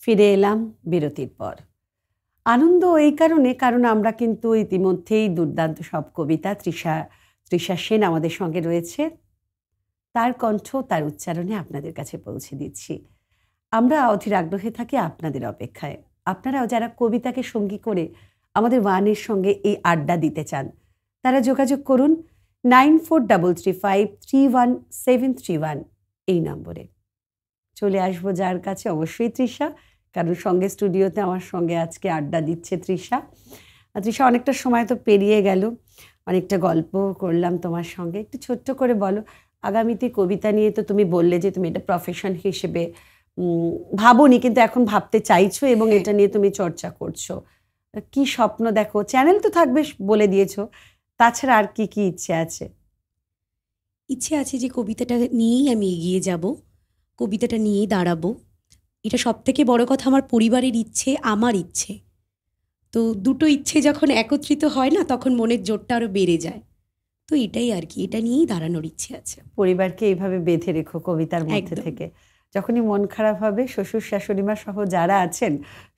ফিরে এলাম বিরতির পর। আনন্দ এই কারণে, কারণ আমরা কিন্তু ইতিমধ্যেই দুর্দান্ত সব কবিতা তৃষা সেন আমাদের সঙ্গে রয়েছে। তার কণ্ঠ, তার উচ্চারণে আপনাদের কাছে পৌঁছে দিচ্ছি। আমরা অধীর আগ্রহে থাকি আপনাদের অপেক্ষায়। আপনারাও যারা কবিতাকে সঙ্গী করে আমাদের ওয়ানের সঙ্গে এই আড্ডা দিতে চান, তারা যোগাযোগ করুন 9435317731 এই নম্বরে। চলে আসবো যার কাছে, অবশ্যই তৃষা, কারণ সঙ্গে স্টুডিওতে আমার সঙ্গে আজকে আড্ডা দিচ্ছে তৃষা। তৃষা, অনেকটা সময় তো পেরিয়ে গেল, অনেকটা গল্প করলাম তোমার সঙ্গে। একটু ছোট্ট করে বলো, আগামীতে কবিতা নিয়ে তো তুমি বললে যে তুমি এটা প্রফেশন হিসেবে ভাবোনি, কিন্তু এখন ভাবতে চাইছো এবং এটা নিয়ে তুমি চর্চা করছো। কি স্বপ্ন দেখো? চ্যানেল তো থাকবে বলে দিয়েছো, তাছাড়া আর কি কি ইচ্ছে আছে? ইচ্ছে আছে যে কবিতাটা নিয়েই আমি এগিয়ে যাব, কবিতাটা নিয়েই দাঁড়াবো। এটা সব থেকে বড় কথা, আমার পরিবারের ইচ্ছে, আমার ইচ্ছে। তো দুটো ইচ্ছে যখন একত্রিত হয় না, তখন মনের জোরটা আরও বেড়ে যায়। তো এটাই আর কি, এটা নিয়েই দাঁড়ানোর ইচ্ছে আছে। পরিবারকে এইভাবে বেঁধে রেখো কবিতার মধ্যে থেকে। যখনই মন খারাপ হবে, শ্বশুর শাশুড়িমা সহ যারা আছেন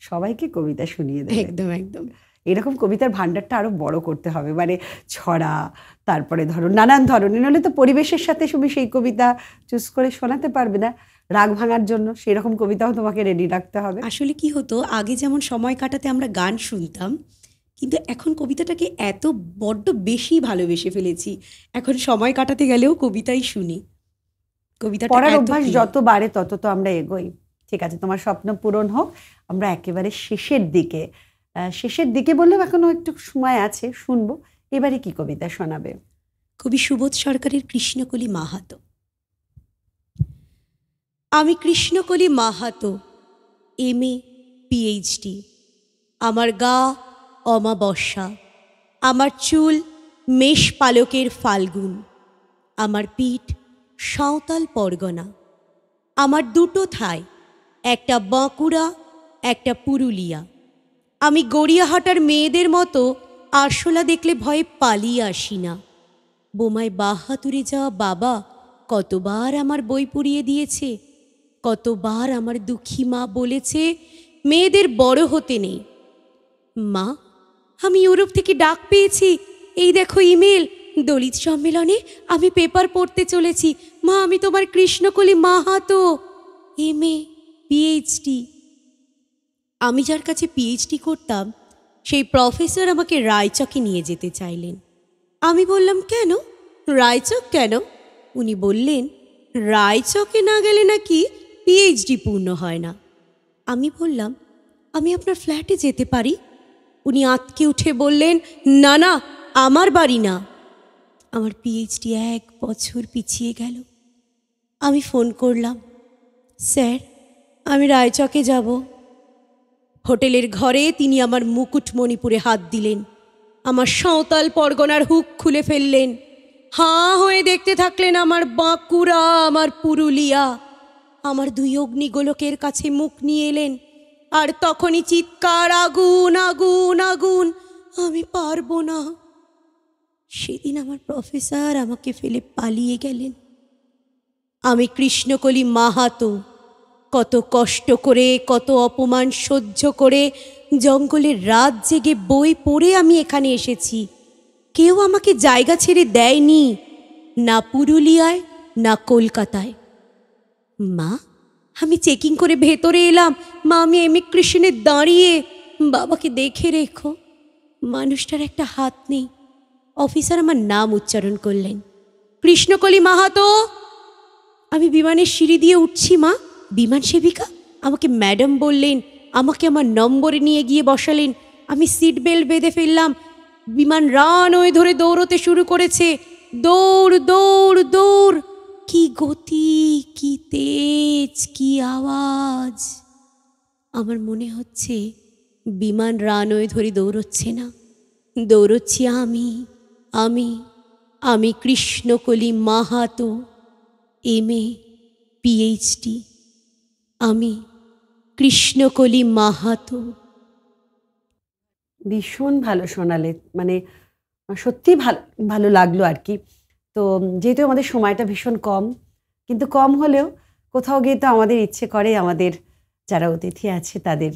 সবাইকে কবিতা শুনিয়ে দেবে। একদম একদম। এরকম কবিতার ভান্ডারটা আরো বড় করতে হবে, মানে ছড়া, তারপরে ধরো নানান ধরনের, নাহলে তো পরিবেশের সাথে তুমি সেই কবিতা চুজ করে শোনাতে পারবে না। রাগ ভাঙার জন্য সেরকম কবিতাও তোমাকে রেডি রাখতে হবে। আসলে কি হতো, আগে যেমন সময় কাটাতে আমরা গান শুনতাম, কিন্তু এখন কবিতাটাকে এত বড্ড বেশি ভালোবেসে ফেলেছি, এখন সময় কাটাতে গেলেও কবিতাই শুনি। কবিতাটা পড়ার অভ্যাস যত বাড়ে তত তো আমরা এগোই। ঠিক আছে, তোমার স্বপ্ন পূরণ হোক। আমরা একেবারে শেষের দিকে বললেও এখনো একটু সময় আছে, শুনবো। এবারে কি কবিতা শোনাবে? কবি সুবোধ সরকারের কৃষ্ণকলি মাহাতো। আমি কৃষ্ণকলি মাহাতো, MA PhD। আমার গা অমাবস্যা, আমার চুল মেষ পালকের ফাল্গুন, আমার পিঠ সাঁওতাল পরগনা, আমার দুটো থাই, একটা বাঁকুড়া, একটা পুরুলিয়া। আমি গড়িয়াহাটার মেয়েদের মতো আরশোলা দেখলে ভয়ে পালিয়ে আসি না। বোমায় বাহাতুরে যাওয়া বাবা কতবার আমার বই পড়িয়ে দিয়েছে, কতবার আমার দুঃখী মা বলেছে মেয়েদের বড় হতে নেই। মা, আমি ইউরোপ থেকে ডাক পেয়েছি, এই দেখো ইমেল, দলিত সম্মেলনে আমি পেপার পড়তে চলেছি। মা, আমি তোমার কৃষ্ণকলি মাহাতো, MA PhD। আমি যার কাছে PhD করতাম, সেই প্রফেসর আমাকে রায়চকে নিয়ে যেতে চাইলেন। আমি বললাম, কেন? রায়চক কেন? উনি বললেন, রায়চকে না গেলে নাকি PhD পূর্ণ হয় না। আমি বললাম, আমি আপনার ফ্ল্যাটে যেতে পারি? উনি আঁতকে উঠে বললেন, না না, আমার বাড়ি না। আমার PhD 1 বছর পিছিয়ে গেল। আমি ফোন করলাম, স্যার, আমি রায়চকে যাব। হোটেলের ঘরে তিনি আমার মুকুটমণিপুরে হাত দিলেন, আমার সাঁওতাল পরগনার হুক খুলে ফেললেন। হাঁ হয়ে দেখতে থাকলেন আমার বাঁকুড়া, আমার পুরুলিয়া। আমার 2 অগ্নিগোলকের কাছে মুখ নিয়ে এলেন, আর তখনই চিৎকার, আগুন আগুন আগুন, আমি পারবো না। সেদিন আমার প্রফেসর আমাকে ফেলে পালিয়ে গেলেন। আমি কৃষ্ণকলি মাহাতো, কত কষ্ট করে, কত অপমান সহ্য করে, জঙ্গলের রাত জেগে বই পড়ে আমি এখানে এসেছি। কেউ আমাকে জায়গা ছেড়ে দেয়নি, না পুরুলিয়ায় না কলকাতায়। মা, আমি চেকিং করে ভেতরে এলাম। মা, আমি ইমিগ্রেশনে দাঁড়িয়ে, বাবাকে দেখে রেখো। মানুষটার একটা হাত নেই। অফিসার আমার নাম উচ্চারণ করলেন, কৃষ্ণকলি মাহাতো। আমি বিমানের সিঁড়ি দিয়ে উঠছি মা, বিমান সেবিকা আমাকে ম্যাডাম বললেন, আমাকে আমার নম্বরে নিয়ে গিয়ে বসালেন। আমি সিট বেল্ট বেঁধে ফেললাম। বিমান রানওয়ে ধরে দৌড়তে শুরু করেছে। দৌড় দৌড় দৌড়, কি গতি, কি তেজ, কি আওয়াজ! আমার মনে হচ্ছে বিমান রানওয়ে ধরে দৌড়চ্ছে না, দৌড়চ্ছি আমি। আমি আমি কৃষ্ণকলি মাহাতো, MA PhD। আমি কৃষ্ণকলি মাহাতো। ভীষণ ভালো শোনালে, মানে সত্যি ভালো ভালো লাগলো আর কি। তো যেহেতু আমাদের সময়টা ভীষণ কম, কিন্তু কম হলেও কোথাও গিয়ে তো আমাদের ইচ্ছে করে আমাদের যারা অতিথি আছে তাদের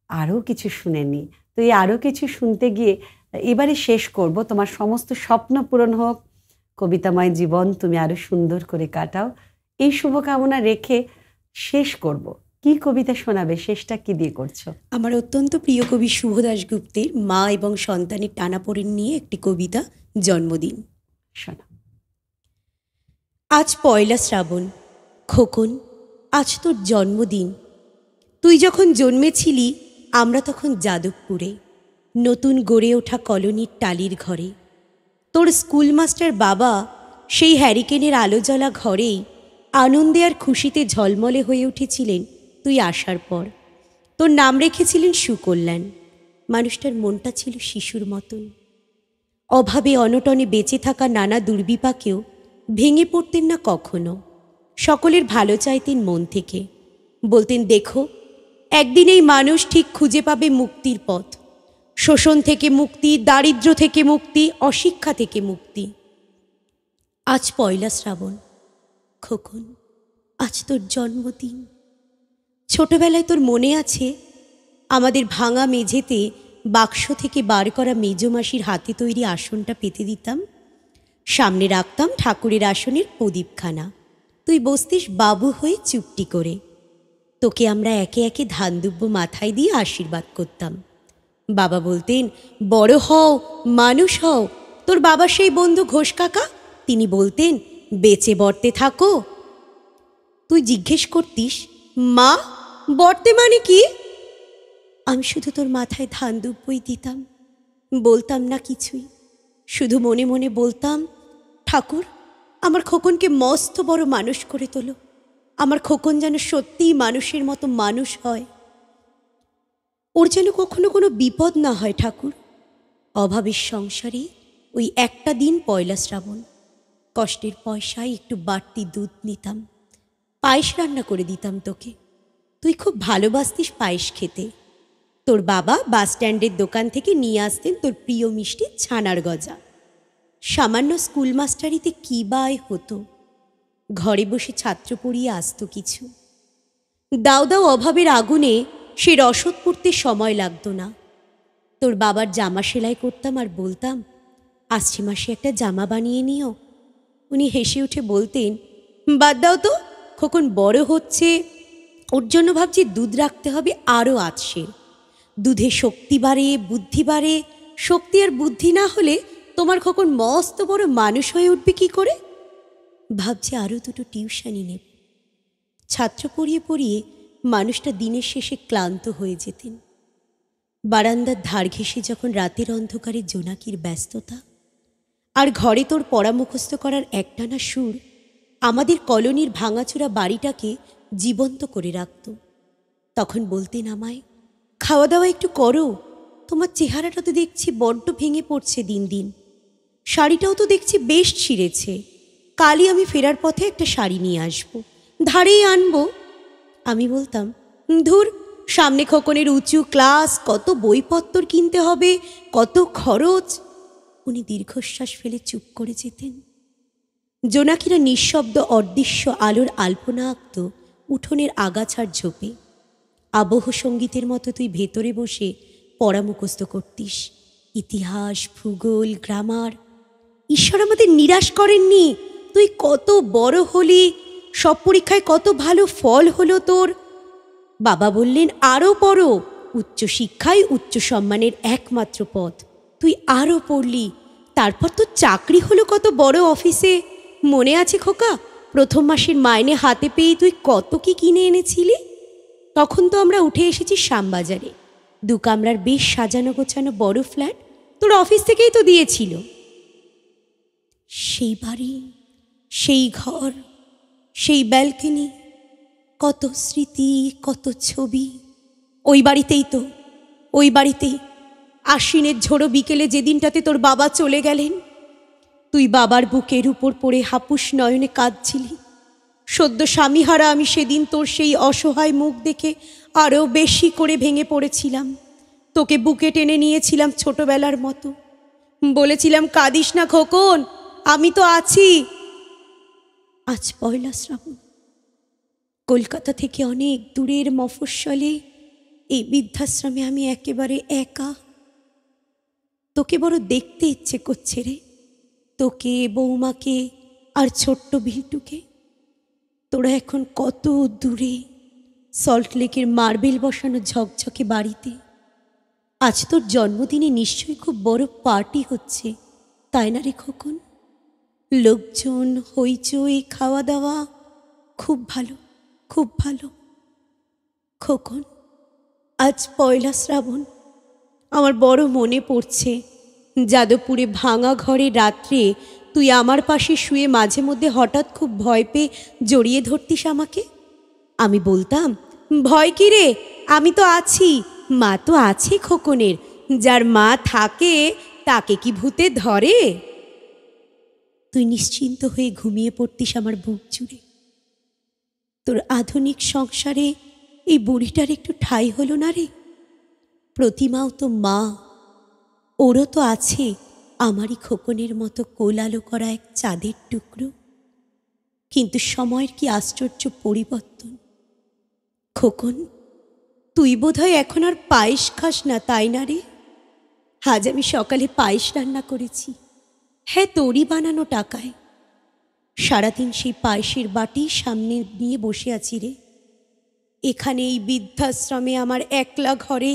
আরও কিছু শুনে নিই। তো এই আরও কিছু শুনতে গিয়ে এবারে শেষ করব। তোমার সমস্ত স্বপ্ন পূরণ হোক, কবিতাময় জীবন তুমি আরও সুন্দর করে কাটাও, এই শুভকামনা রেখে শেষ করব। কি কবিতা শোনাবে? শেষটা কি দিয়ে করছো? আমার অত্যন্ত প্রিয় কবি শুভ দাশগুপ্তের মা এবং সন্তানের টানাপোড়েন নিয়ে একটি কবিতা, জন্মদিন। শোনা। আজ পয়লা শ্রাবণ, খোকন আজ তোর জন্মদিন। তুই যখন জন্মেছিলি আমরা তখন যাদবপুরে, নতুন গড়ে ওঠা কলোনির টালির ঘরে। তোর স্কুল মাস্টার বাবা সেই হ্যারিকেনের আলো জ্বলা ঘরেই আনন্দে আর খুশিতে ঝলমলে হয়ে উঠেছিলেন তুই আসার পর। তোর নাম রেখেছিলেন সুকল্যাণ। মানুষটার মনটা ছিল শিশুর মতন। অভাবে অনটনে বেঁচে থাকা নানা দুর্বিপাকেও ভেঙে পড়তেন না কখনো। সকলের ভালো চাইতেন মন থেকে। বলতেন, দেখো একদিন এই মানুষ ঠিক খুঁজে পাবে মুক্তির পথ। শোষণ থেকে মুক্তি, দারিদ্র্য থেকে মুক্তি, অশিক্ষা থেকে মুক্তি। আজ পয়লা শ্রাবণ, খোকন আজ তোর জন্মদিন। ছোটবেলায় তোর মনে আছে আমাদের ভাঙা মেঝেতে বাক্স থেকে বার করা মেজমাসির হাতে তৈরি আসনটা পেতে দিতাম। সামনে রাখতাম ঠাকুরের আসনের প্রদীপখানা। তুই বসতিস বাবু হয়ে চুপটি করে। তোকে আমরা একে একে ধান দুব্য মাথায় দিয়ে আশীর্বাদ করতাম। বাবা বলতেন, বড় হও, মানুষ হও। তোর বাবা সেই বন্ধু ঘোষ কাকা, তিনি বলতেন, বেঁচে বর্তে থাকো। তুই জিজ্ঞেস করতিস, মা বর্তে মানে কি? আমি শুধু তোর মাথায় ধান দুব্বই দিতাম, বলতাম না কিছুই। শুধু মনে মনে বলতাম, ঠাকুর আমার খোকনকে মস্ত বড় মানুষ করে তোলো। আমার খোকন যেন সত্যিই মানুষের মতো মানুষ হয়। ওর যেন কখনো কোনো বিপদ না হয় ঠাকুর। অভাবের সংসারে ওই একটা দিন পয়লা শ্রাবণ, কষ্টের পয়সায় একটু বাড়তি দুধ নিতাম, পায়েস রান্না করে দিতাম তোকে। তুই খুব ভালোবাসতিস পায়েস খেতে। তোর বাবা বাস স্ট্যান্ডের দোকান থেকে নিয়ে আসতেন তোর প্রিয় মিষ্টি ছানার গজা। সামান্য স্কুল মাস্টারিতে কী বায় হতো। ঘরে বসে ছাত্র পড়িয়ে আসতো কিছু। দাও দাও অভাবের আগুনে সে রসদ পড়তে সময় লাগতো না। তোর বাবার জামা সেলাই করতাম আর বলতাম, আসছে মাসে একটা জামা বানিয়ে নিও। উনি হেসে উঠে বলতেন, বাদ দাও তো, খোকন বড় হচ্ছে, ওর জন্য ভাবছি দুধ রাখতে হবে আরও আতসের। দুধে শক্তি বাড়ে, বুদ্ধি বাড়ে। শক্তি আর বুদ্ধি না হলে তোমার খোকন মস্ত বড় মানুষ হয়ে উঠবে কি করে? ভাবছি আরও দুটো টিউশনি নেব। ছাত্র পড়িয়ে পড়িয়ে মানুষটা দিনের শেষে ক্লান্ত হয়ে যেতেন। বারান্দার ধার ঘেঁষে যখন রাতের অন্ধকারে জোনাকির ব্যস্ততা, আর ঘরে তোর পড়া মুখস্থ করার একটানা সুর আমাদের কলোনির ভাঙাচোরা বাড়িটাকে জীবন্ত করে রাখত। তখন বলতেন আমায়, খাওয়া দাওয়া একটু করো, তোমার চেহারাটা তো দেখছি বড্ড ভেঙে পড়ছে দিন দিন। শাড়িটাও তো দেখছি বেশ ছিঁড়েছে। কালই আমি ফেরার পথে একটা শাড়ি নিয়ে আসবো, ধারেই আনবো। আমি বলতাম, ধুর, সামনে খোকনের উঁচু ক্লাস, কত বইপত্তর কিনতে হবে, কত খরচ। উনি দীর্ঘশ্বাস ফেলে চুপ করে যেতেন। জোনাকিরা নিঃশব্দ অদৃশ্য আলোর আলপনা আঁকত উঠোনের আগাছার ঝোপে। আবহ সঙ্গীতের মতো তুই ভেতরে বসে পড়া মুখস্থ করতিস, ইতিহাস, ভূগোল, গ্রামার। ঈশ্বর আমাদের নিরাশ করেননি। তুই কত বড় হলি, সব পরীক্ষায় কত ভালো ফল হলো তোর। বাবা বললেন, আরও পড়ো, উচ্চশিক্ষাই উচ্চ সম্মানের একমাত্র পথ। তুই আরও পড়লি, তারপর তোর চাকরি হলো কত বড় অফিসে। মনে আছে খোকা, প্রথম মাসের মাইনে হাতে পেয়ে তুই কত কি কিনে এনেছিলি? তখন তো আমরা উঠে এসেছি শ্যামবাজারে, 2 কামরার বেশ সাজানো গোছানো বড় ফ্ল্যাট তোর অফিস থেকেই তো দিয়েছিল। সেই বাড়ি, সেই ঘর, সেই ব্যালকনি, কত স্মৃতি, কত ছবি। ওই বাড়িতেই আশ্বিনের ঝোড়ো বিকেলে যেদিনটাতে তোর বাবা চলে গেলেন, তুই বাবার বুকের উপর পড়ে হাপুস নয়নে কাঁদছিলি। সদ্য স্বামীহারা আমি সেদিন তোর সেই অসহায় মুখ দেখে আরও বেশি করে ভেঙে পড়েছিলাম। তোকে বুকে টেনে নিয়েছিলাম ছোটবেলার মতো। বলেছিলাম, কাঁদিস না খোকন, আমি তো আছি। আজ পয়লা শ্রাবণ, কলকাতা থেকে অনেক দূরের মফস্বলে এই বৃদ্ধাশ্রমে আমি একেবারে একা। তোকে বড় দেখতে ইচ্ছে করছে রে, তোকে, বৌমাকে আর ছোট্ট বিল্টুকে। তোরা এখন কত দূরে, সল্টলেকের মার্বেল বসানো ঝকঝকে বাড়িতে। আজ তোর জন্মদিনে নিশ্চয়ই খুব বড় পার্টি হচ্ছে, তাই না রে খোকন? লোকজন, হইচই, খাওয়া দাওয়া, খুব ভালো, খুব ভালো। খোকন, আজ পয়লা শ্রাবণ। আমার বড় মনে পড়ছে যাদবপুরে ভাঙা ঘরে রাত্রে তুই আমার পাশে শুয়ে মাঝে মধ্যে হঠাৎ খুব ভয় পেয়ে জড়িয়ে ধরতিস আমাকে। আমি বলতাম, ভয় কি রে, আমি তো আছি, মা তো আছে খোকনের। যার মা থাকে তাকে কি ভূতে ধরে? তুই নিশ্চিন্ত হয়ে ঘুমিয়ে পড়তিস আমার বুক জুড়ে। তোর আধুনিক সংসারে এই বুড়িটার একটু ঠাঁই হলো না রে? প্রতিমাও তো মা, ওরও তো আছে আমারই খোকনের মতো কোলালো করা এক চাঁদের টুকরো। কিন্তু সময়ের কি আশ্চর্য পরিবর্তন। খোকন, তুই বোধহয় এখন আর পায়েস খাস না, তাই না রে? আজ আমি সকালে পায়েস রান্না করেছি, হ্যাঁ তোরই বানানো টাকায়। সারাদিন সেই পায়েসের বাটি সামনে নিয়ে বসে আছি রে। এখানে এই বৃদ্ধাশ্রমে আমার একলা ঘরে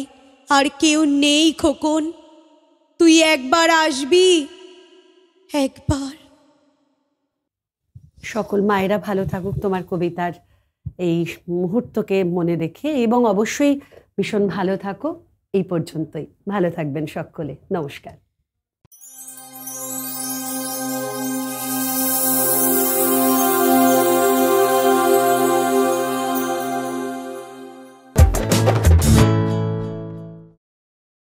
আর কেউ নেই খোকন। তুই একবার আসবি, একবার। সকল মায়েরা ভালো থাকুক তোমার কবিতার এই মুহূর্তকে মনে রেখে, এবং অবশ্যই ভীষণ ভালো থাকো। এই পর্যন্তই, ভালো থাকবেন সকলে, নমস্কার।